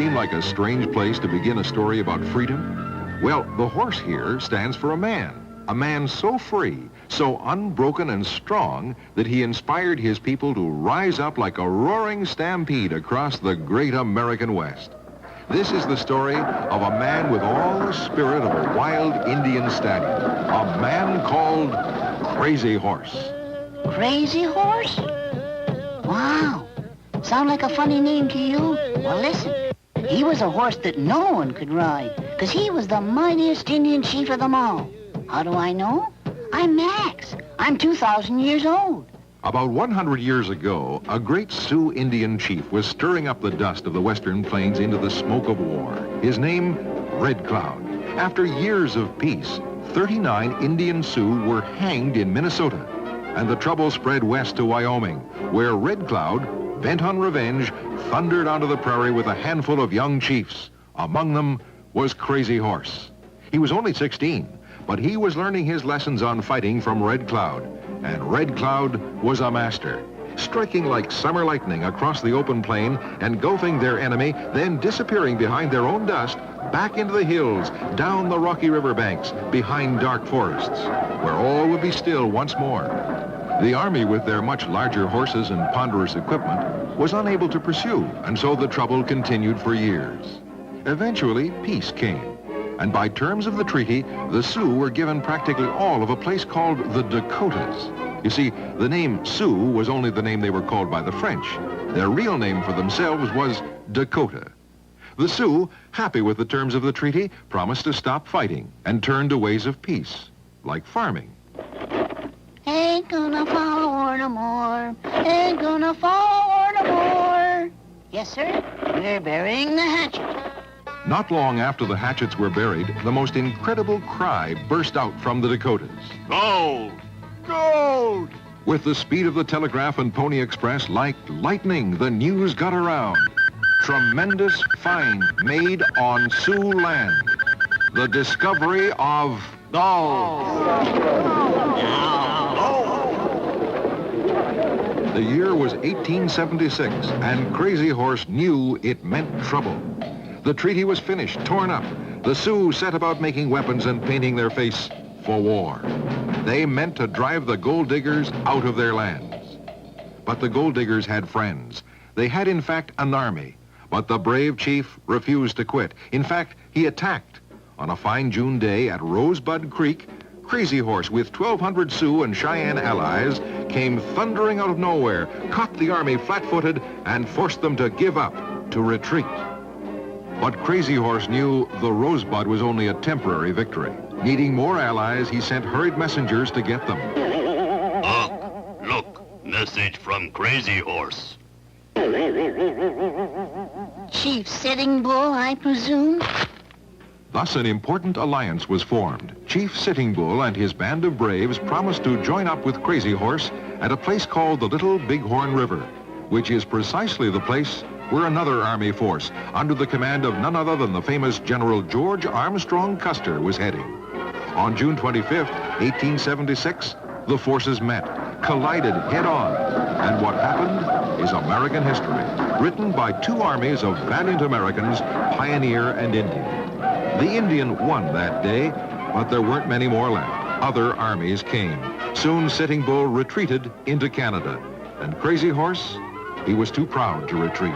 seem like a strange place to begin a story about freedom? Well, the horse here stands for a man so free, so unbroken and strong that he inspired his people to rise up like a roaring stampede across the great American West. This is the story of a man with all the spirit of a wild Indian stallion, a man called Crazy Horse. Crazy Horse? Wow. Sound like a funny name to you? Well, listen. He was a horse that no one could ride, because he was the mightiest Indian chief of them all. How do I know? I'm Max. I'm 2,000 years old. About 100 years ago, a great Sioux Indian chief was stirring up the dust of the western plains into the smoke of war. His name, Red Cloud. After years of peace, 39 Indian Sioux were hanged in Minnesota, and the trouble spread west to Wyoming, where Red Cloud, bent on revenge, thundered onto the prairie with a handful of young chiefs. Among them was Crazy Horse. He was only 16, but he was learning his lessons on fighting from Red Cloud, and Red Cloud was a master, striking like summer lightning across the open plain, engulfing their enemy, then disappearing behind their own dust, back into the hills, down the rocky riverbanks, behind dark forests, where all would be still once more. The army, with their much larger horses and ponderous equipment, was unable to pursue, and so the trouble continued for years. Eventually, peace came, and by terms of the treaty, the Sioux were given practically all of a place called the Dakotas. You see, the name Sioux was only the name they were called by the French. Their real name for themselves was Dakota. The Sioux, happy with the terms of the treaty, promised to stop fighting and turn to ways of peace, like farming. Ain't gonna follow no more. Ain't gonna follow no more. Yes, sir. We're burying the hatchet. Not long after the hatchets were buried, the most incredible cry burst out from the Dakotas. Gold! Gold! With the speed of the telegraph and Pony Express, like lightning, the news got around. Tremendous find made on Sioux land. The discovery of gold. The year was 1876, and Crazy Horse knew it meant trouble. The treaty was finished, torn up. The Sioux set about making weapons and painting their face for war. They meant to drive the gold diggers out of their lands. But the gold diggers had friends. They had, in fact, an army. But the brave chief refused to quit. In fact, he attacked. On a fine June day at Rosebud Creek, Crazy Horse, with 1,200 Sioux and Cheyenne allies, came thundering out of nowhere, caught the army flat-footed, and forced them to give up, to retreat. But Crazy Horse knew the Rosebud was only a temporary victory. Needing more allies, he sent hurried messengers to get them. Look, message from Crazy Horse. Chief Sitting Bull, I presume? Thus, an important alliance was formed. Chief Sitting Bull and his band of braves promised to join up with Crazy Horse at a place called the Little Bighorn River, which is precisely the place where another army force, under the command of none other than the famous General George Armstrong Custer, was heading. On June 25th, 1876, the forces met, collided head-on, and what happened is American history, written by two armies of valiant Americans, pioneer and Indian. The Indian won that day, but there weren't many more left. Other armies came. Soon Sitting Bull retreated into Canada, and Crazy Horse, he was too proud to retreat.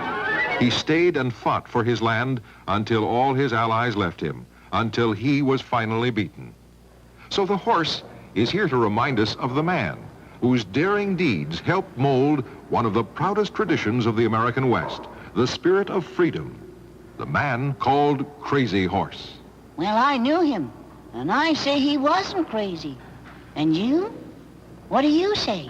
He stayed and fought for his land until all his allies left him, until he was finally beaten. So the horse is here to remind us of the man whose daring deeds helped mold one of the proudest traditions of the American West, the spirit of freedom, the man called Crazy Horse. Well, I knew him, and I say he wasn't crazy. And you? What do you say?